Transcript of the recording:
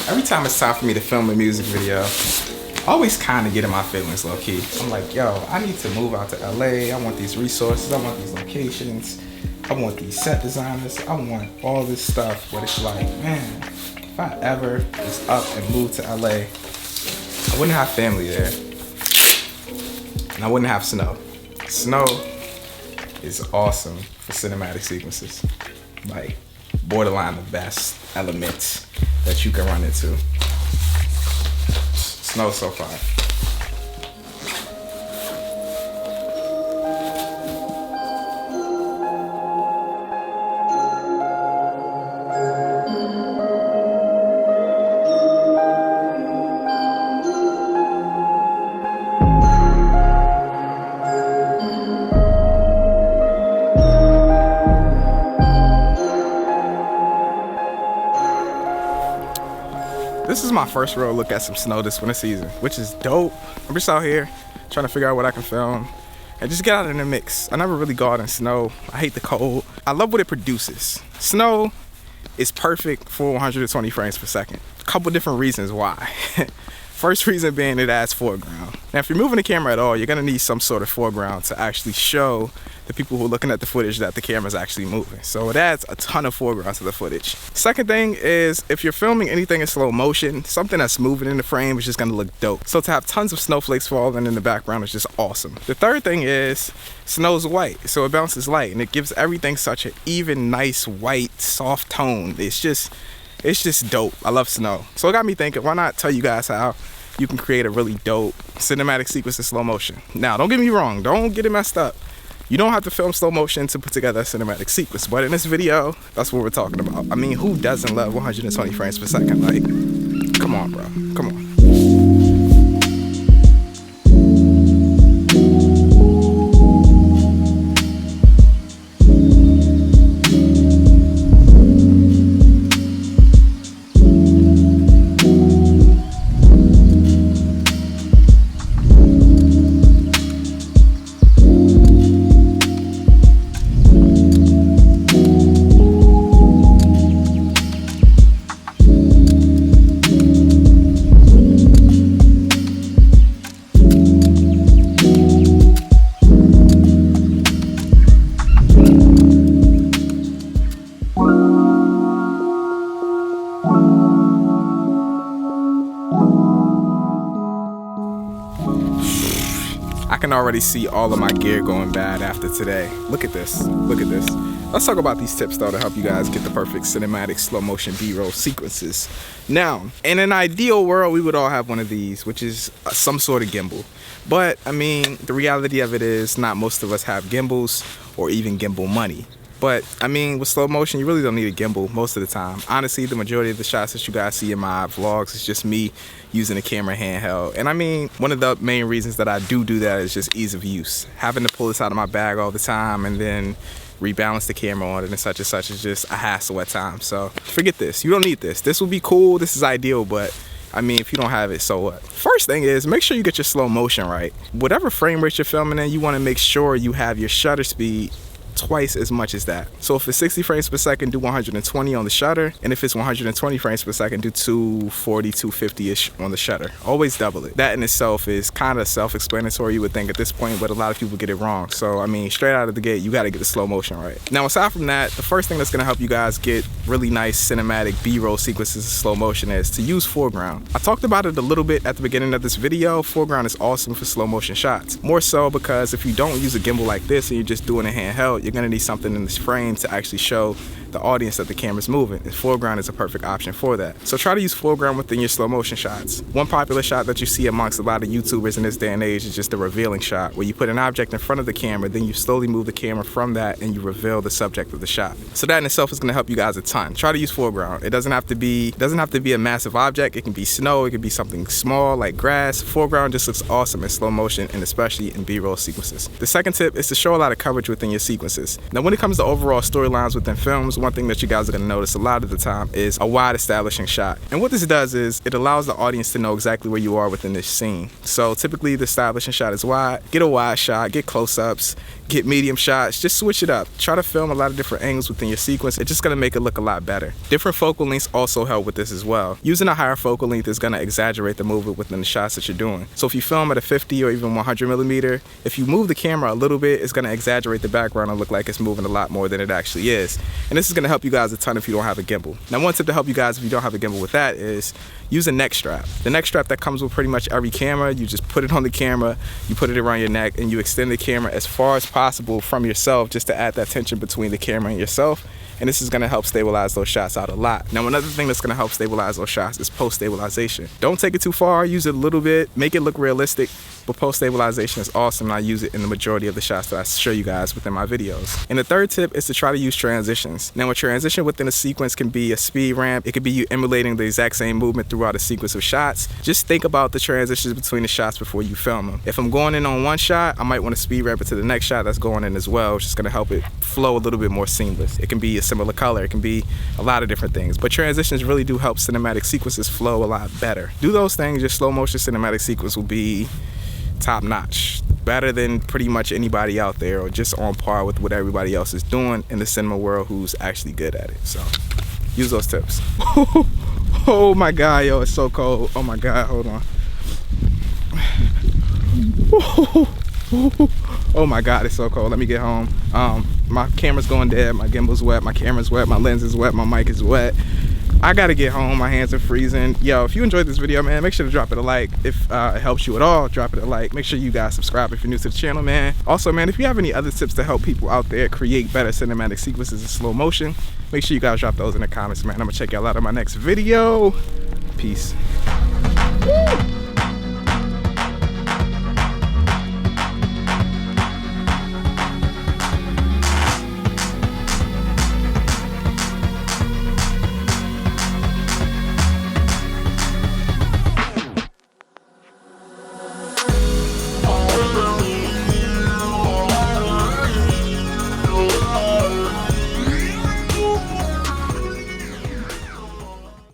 Every time it's time for me to film a music video, I always kind of get in my feelings low key. I'm like, yo, I need to move out to LA. I want these resources. I want these locations. I want these set designers. I want all this stuff. But it's like, man, if I ever was up and moved to LA, I wouldn't have family there. And I wouldn't have snow. Snow is awesome for cinematic sequences. Like, borderline the best elements that you can run into. Snow so far. This is my first real look at some snow this winter season, which is dope. I'm just out here trying to figure out what I can film and just get out in the mix. I never really go out in snow. I hate the cold. I love what it produces. Snow is perfect for 120 frames per second. A couple different reasons why. First reason being it adds foreground. Now, if you're moving the camera at all, you're gonna need some sort of foreground to actually show the people who are looking at the footage that the camera's actually moving. So it adds a ton of foreground to the footage. Second thing is, if you're filming anything in slow motion, something that's moving in the frame is just gonna look dope. So to have tons of snowflakes falling in the background is just awesome. The third thing is, snow's white, so it bounces light, and it gives everything such an even, nice, white, soft tone. It's just dope. I love snow. So it got me thinking, why not tell you guys how you can create a really dope cinematic sequence in slow motion. Now, don't get me wrong, don't get it messed up. You don't have to film slow motion to put together a cinematic sequence, but in this video, that's what we're talking about. I mean, who doesn't love 120 frames per second? Like, come on, bro, come on. I can already see all of my gear going bad after today. Look at this, look at this. Let's talk about these tips though to help you guys get the perfect cinematic slow motion B-roll sequences. Now, in an ideal world, we would all have one of these, which is some sort of gimbal. But I mean, the reality of it is not most of us have gimbals or even gimbal money. But I mean, with slow motion, you really don't need a gimbal most of the time. Honestly, the majority of the shots that you guys see in my vlogs is just me using the camera handheld. And I mean, one of the main reasons that I do that is just ease of use. Having to pull this out of my bag all the time and then rebalance the camera on it and such is just a hassle at times. So forget this. You don't need this. This will be cool. This is ideal, but I mean, if you don't have it, so what? First thing is, make sure you get your slow motion right. Whatever frame rate you're filming in, you want to make sure you have your shutter speed twice as much as that. So if it's 60 frames per second, do 120 on the shutter, and if it's 120 frames per second, do 240, 250-ish on the shutter. Always double it. That in itself is kind of self-explanatory, you would think at this point, but a lot of people get it wrong. So I mean, straight out of the gate, you got to get the slow motion right. Now, aside from that, the first thing that's going to help you guys get really nice cinematic B-roll sequences in slow motion is to use foreground. I talked about it a little bit at the beginning of this video. Foreground is awesome for slow motion shots. More so because if you don't use a gimbal like this and you're just doing it handheld, you're gonna need something in this frame to actually show the audience that the camera's moving, and foreground is a perfect option for that. So try to use foreground within your slow motion shots. One popular shot that you see amongst a lot of YouTubers in this day and age is just the revealing shot, where you put an object in front of the camera, then you slowly move the camera from that and you reveal the subject of the shot. So that in itself is gonna help you guys a ton. Try to use foreground. It doesn't have to be a massive object. It can be snow, it can be something small like grass. Foreground just looks awesome in slow motion, and especially in B-roll sequences. The second tip is to show a lot of coverage within your sequences. Now when it comes to overall storylines within films, one thing that you guys are gonna notice a lot of the time is a wide establishing shot. And what this does is it allows the audience to know exactly where you are within this scene. So typically the establishing shot is wide. Get a wide shot, get close-ups, get medium shots, just switch it up. Try to film a lot of different angles within your sequence. It's just gonna make it look a lot better. Different focal lengths also help with this as well. Using a higher focal length is gonna exaggerate the movement within the shots that you're doing. So if you film at a 50 or even 100 millimeter, if you move the camera a little bit, it's gonna exaggerate the background and look like it's moving a lot more than it actually is. And this is gonna help you guys a ton if you don't have a gimbal. Now, one tip to help you guys if you don't have a gimbal with that is use a neck strap. The neck strap that comes with pretty much every camera, you just put it on the camera, you put it around your neck, and you extend the camera as far as possible from yourself just to add that tension between the camera and yourself. And this is gonna help stabilize those shots out a lot. Now, another thing that's gonna help stabilize those shots is post-stabilization. Don't take it too far, use it a little bit, make it look realistic, but post-stabilization is awesome, and I use it in the majority of the shots that I show you guys within my videos. And the third tip is to try to use transitions. Now, a transition within a sequence can be a speed ramp, it could be you emulating the exact same movement throughout a sequence of shots. Just think about the transitions between the shots before you film them. If I'm going in on one shot, I might wanna speed ramp it to the next shot that's going in as well, which is gonna help it flow a little bit more seamless. It can be a similar color, it can be a lot of different things, but transitions really do help cinematic sequences flow a lot better. Do those things, your slow motion cinematic sequence will be top notch, better than pretty much anybody out there, or just on par with what everybody else is doing in the cinema world who's actually good at it. So use those tips. Oh my God, yo, it's so cold. Oh my God, hold on. Oh my God, it's so cold. Let me get home. My camera's going dead, my gimbal's wet, my camera's wet, my lens is wet, my mic is wet. I gotta get home, my hands are freezing. Yo, if you enjoyed this video, man, make sure to drop it a like. If it helps you at all, drop it a like. Make sure you guys subscribe if you're new to the channel, man. Also, man, if you have any other tips to help people out there create better cinematic sequences in slow motion, make sure you guys drop those in the comments, man. I'm gonna check y'all out on my next video. Peace. Woo!